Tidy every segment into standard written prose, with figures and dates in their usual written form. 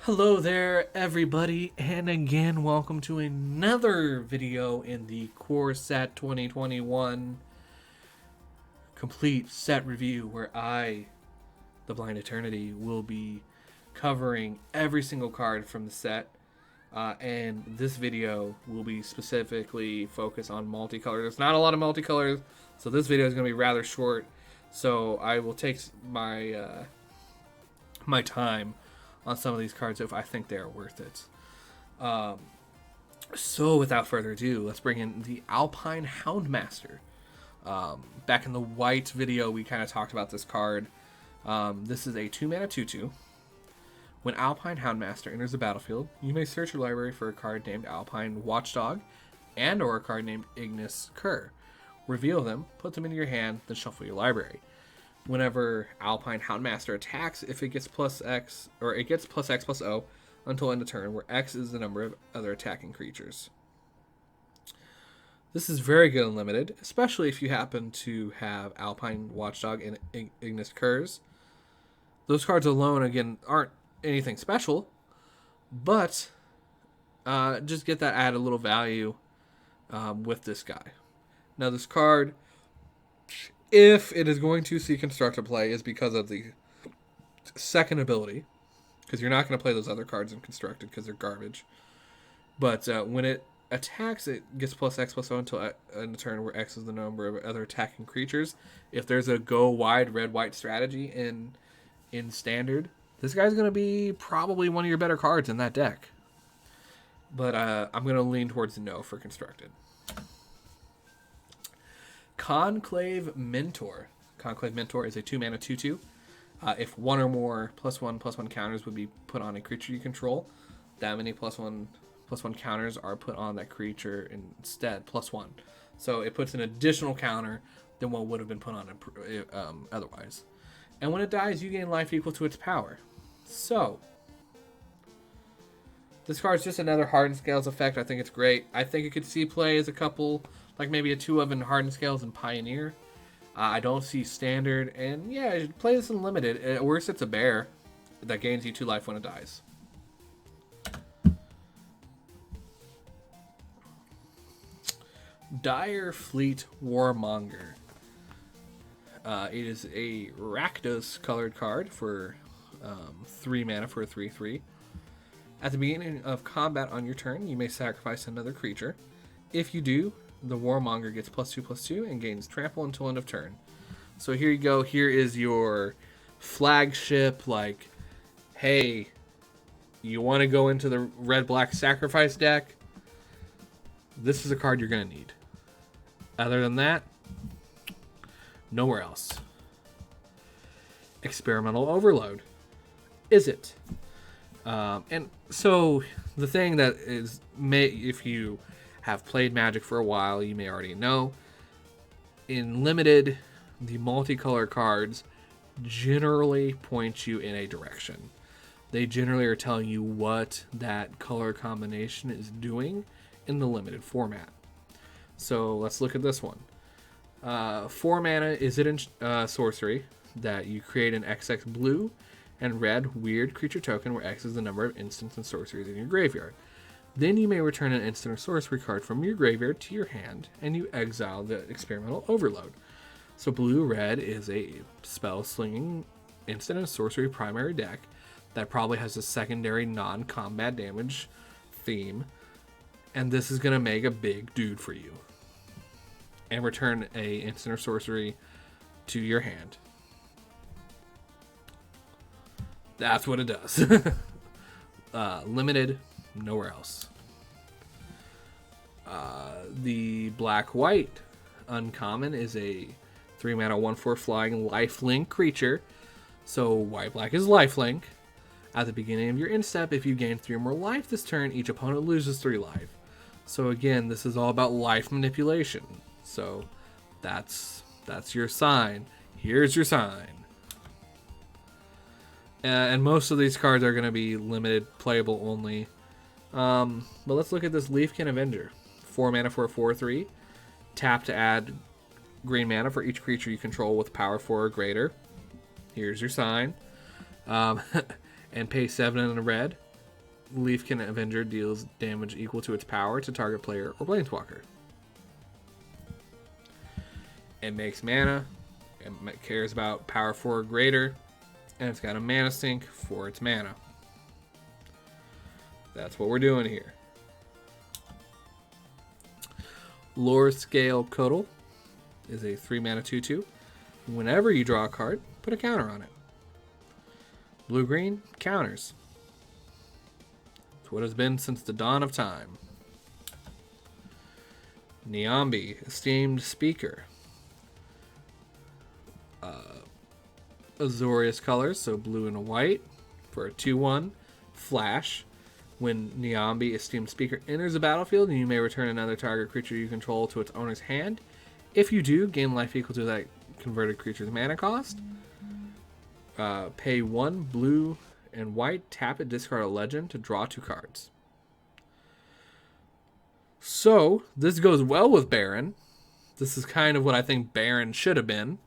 Hello there, everybody, and again, welcome to another video in the Coreset 2021 complete set review, where I, the Blind Eternity, will be covering every single card from the set. And this video will be specifically focused on multicolor. There's not a lot of multicolors, so this video is going to be rather short. So I will take my time on some of these cards if I think they are worth it. So without further ado, let's bring in the Alpine Houndmaster. Back in the white video, we kind of talked about this card. This is a 2-mana 2/2. When Alpine Houndmaster enters the battlefield, you may search your library for a card named Alpine Watchdog and or a card named Ignis Cur. Reveal them, put them into your hand, then shuffle your library. Whenever Alpine Houndmaster attacks, if it gets plus X, or it gets plus X plus O until end of turn, where X is the number of other attacking creatures. This is very good and limited, especially if you happen to have Alpine Watchdog and Ignis Curs. Those cards alone, again, aren't anything special, but just get that add a little value with this guy. Now, this card, if it is going to see constructed play, is because of the second ability, because you're not going to play those other cards in constructed because they're garbage. But when it attacks, it gets plus X plus O until end of turn, where X is the number of other attacking creatures. If there's a go wide red-white strategy in standard, this guy's going to be probably one of your better cards in that deck. But I'm going to lean towards no for constructed. Conclave Mentor. Conclave Mentor is a 2-mana 2/2. If one or more +1/+1 counters would be put on a creature you control, that many +1/+1 counters are put on that creature instead, +1. So it puts an additional counter than what would have been put on it otherwise. And when it dies, you gain life equal to its power. So this card's just another Hardened Scales effect. I think it's great. I think it could see play as a couple, like maybe a 2 of in Hardened Scales and Pioneer. I don't see Standard, and yeah, play this in Limited. At worst, it's a bear that gains you 2 life when it dies. Dire Fleet Warmonger. It is a Rakdos colored card for 3 mana for a 3/3. At the beginning of combat on your turn, you may sacrifice another creature. If you do, the Warmonger gets +2/+2 and gains trample until end of turn. So here you go. Here is your flagship, like, hey, you want to go into the red-black sacrifice deck? This is a card you're going to need. Other than that, nowhere else. Experimental Overload. Is it? And so the thing that is, if you have played Magic for a while, you may already know, in Limited, the multicolor cards generally point you in a direction. They generally are telling you what that color combination is doing in the Limited format. So let's look at this one. 4 mana is it in sorcery that you create an XX blue and red weird creature token, where X is the number of instants and sorceries in your graveyard. Then you may return an instant or sorcery card from your graveyard to your hand, and you exile the Experimental Overload. So blue-red is a spell-slinging instant and sorcery primary deck that probably has a secondary non-combat damage theme, and this is going to make a big dude for you. And return a instant or sorcery to your hand. That's what it does. Limited, nowhere else. The black-white uncommon is a 3 mana 1/4 flying lifelink creature. So white-black is lifelink. At the beginning of your end step, if you gain 3 or more life this turn, each opponent loses 3 life. So again, this is all about life manipulation. So that's your sign. Here's your sign. And most of these cards are going to be limited, playable only. But let's look at this Leafkin Avenger. 4 mana for a 4/3. Tap to add green mana for each creature you control with power 4 or greater. Here's your sign. And pay 7 in a red. Leafkin Avenger deals damage equal to its power to target player or planeswalker. It makes mana. It cares about power 4 or greater. And it's got a mana sink for its mana. That's what we're doing here. Lore Scale Codal is a 3 mana 2/2. Whenever you draw a card, put a counter on it. Blue-green counters. It's what has been since the dawn of time. Niambi, Esteemed Speaker. Azorius colors, so blue and white for a 2/1 flash. When Niambi, Esteemed Speaker, enters the battlefield, you may return another target creature you control to its owner's hand. If you do, gain life equal to that converted creature's mana cost. Pay 1 blue and white, tap it, discard a legend to draw 2 cards. So, this goes well with Baron. This is kind of what I think Baron should have been,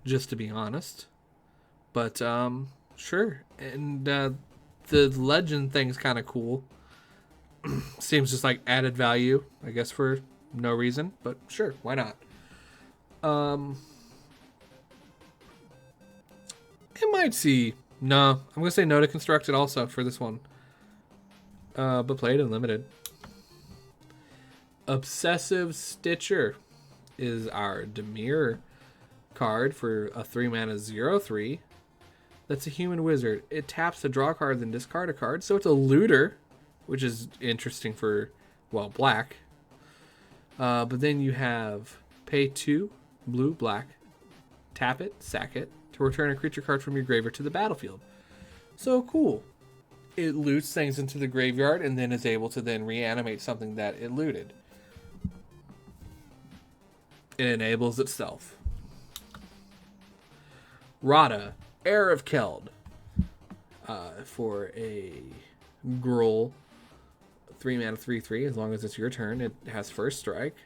just to be honest. But, sure. And the legend thing's kind of cool. Seems just like added value, I guess, for no reason. But sure, why not? It might see... No, I'm going to say no to Constructed also for this one. But played in limited. Obsessive Stitcher is our Dimir card for a 3 mana 0/3. That's a human wizard. It taps to draw cards and discard a card. So it's a looter, which is interesting for, well, black. But then you have pay 2, blue, black, tap it, sack it, to return a creature card from your graveyard to the battlefield. So cool. It loots things into the graveyard and then is able to then reanimate something that it looted. It enables itself. Rada, Heir of Keld, for a Gruul 3 mana 3/3. As long as it's your turn, it has first strike.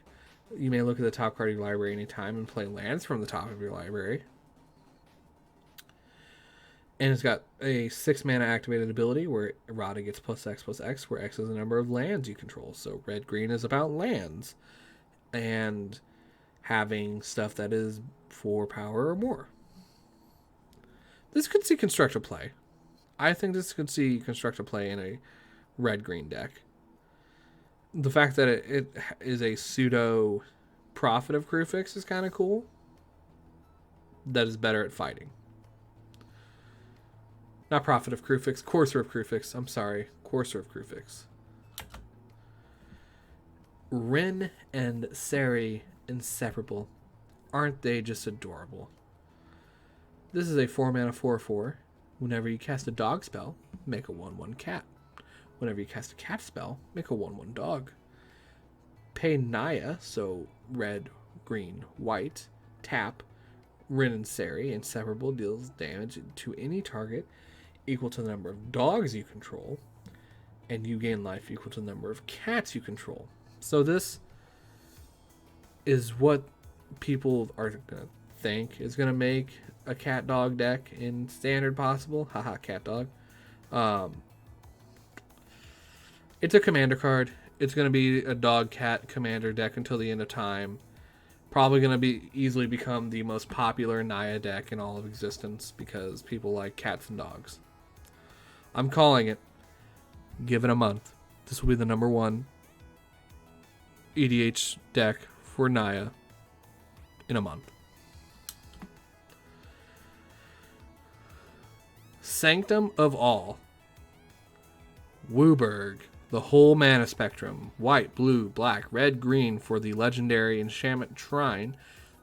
You may look at the top card of your library anytime and play lands from the top of your library. And it's got a 6 mana activated ability where Rada gets +X/+X, where X is the number of lands you control. So red-green is about lands and having stuff that is 4 power or more. This could see constructed play. I think this could see constructed play in a red-green deck. The fact that it is a pseudo Prophet of Kruphix is kind of cool. That is better at fighting. Not Prophet of Kruphix, Courser of Kruphix. I'm sorry, Courser of Kruphix. Rin and Seri, inseparable. Aren't they just adorable? This is a 4 mana 4/4. Whenever you cast a dog spell, make a 1/1 cat. Whenever you cast a cat spell, make a 1/1 dog. Pay Naya, so red, green, white, tap. Rin and Seri, inseparable, deals damage to any target equal to the number of dogs you control, and you gain life equal to the number of cats you control. So this is what people are going to think is going to make a cat dog deck in standard possible. Haha, cat dog. It's a commander card. It's going to be a dog cat commander deck until the end of time. Probably going to be easily become the most popular Naya deck in all of existence because people like cats and dogs. I'm calling it. Give it a month. This will be the number 1 EDH deck for Naya in a month. Sanctum of All. Wooburg. The whole mana spectrum. White, blue, black, red, green for the legendary Enchantment Shrine.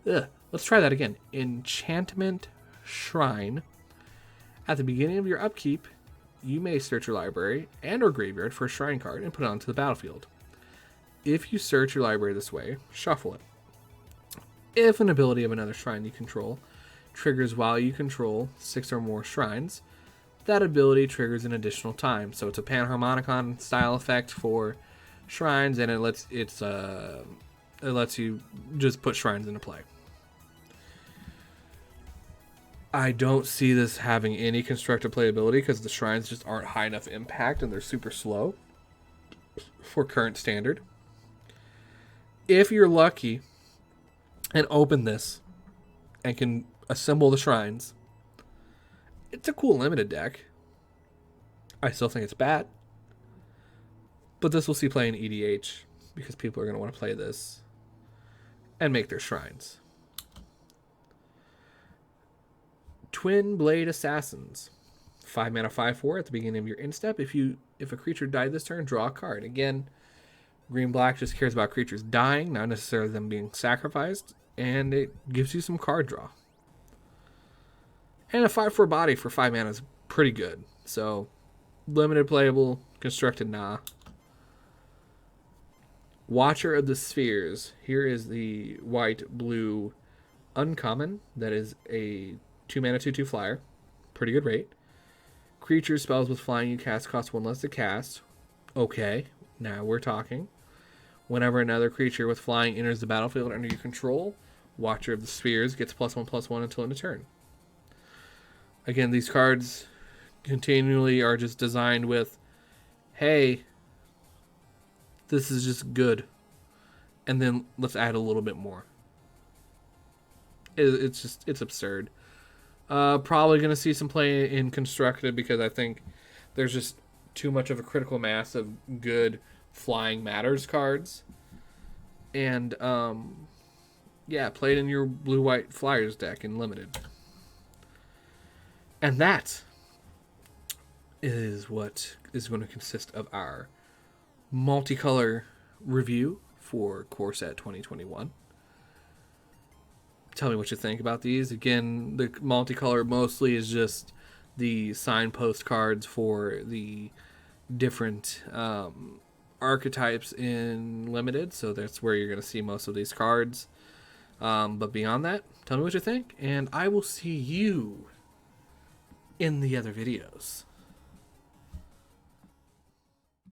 Let's try that again. Enchantment Shrine. At the beginning of your upkeep, you may search your library and or graveyard for a shrine card and put it onto the battlefield. If you search your library this way, shuffle it. If an ability of another shrine you control triggers while you control 6 or more shrines, that ability triggers an additional time. So it's a Panharmonicon style effect for shrines, and it lets you just put shrines into play. I don't see this having any constructive playability because the shrines just aren't high enough impact and they're super slow for current standard. If you're lucky and open this and can assemble the shrines, it's a cool limited deck. I still think it's bad, but this will see play in EDH because people are going to want to play this and make their shrines. Twin Blade Assassins. 5 mana 5/4 at the beginning of your end step. If a creature died this turn, draw a card. Again, green black just cares about creatures dying, not necessarily them being sacrificed, and it gives you some card draw. And a 5/4 body for 5 mana is pretty good. So limited playable, constructed nah. Watcher of the Spheres. Here is the white-blue uncommon. That is a 2 mana 2/2 flyer. Pretty good rate. Creature spells with flying you cast cost 1 less to cast. Okay, now we're talking. Whenever another creature with flying enters the battlefield under your control, Watcher of the Spheres gets +1/+1 until end of turn. Again, these cards continually are just designed with, hey, this is just good, and then let's add a little bit more. It's absurd. Probably going to see some play in constructed because I think there's just too much of a critical mass of good flying matters cards. And yeah, play it in your blue-white flyers deck in limited. And that is what is going to consist of our multicolor review for Coreset 2021. Tell me what you think about these. Again, the multicolor mostly is just the signpost cards for the different archetypes in limited, so that's where you're going to see most of these cards. But beyond that, tell me what you think, and I will see you in the other videos.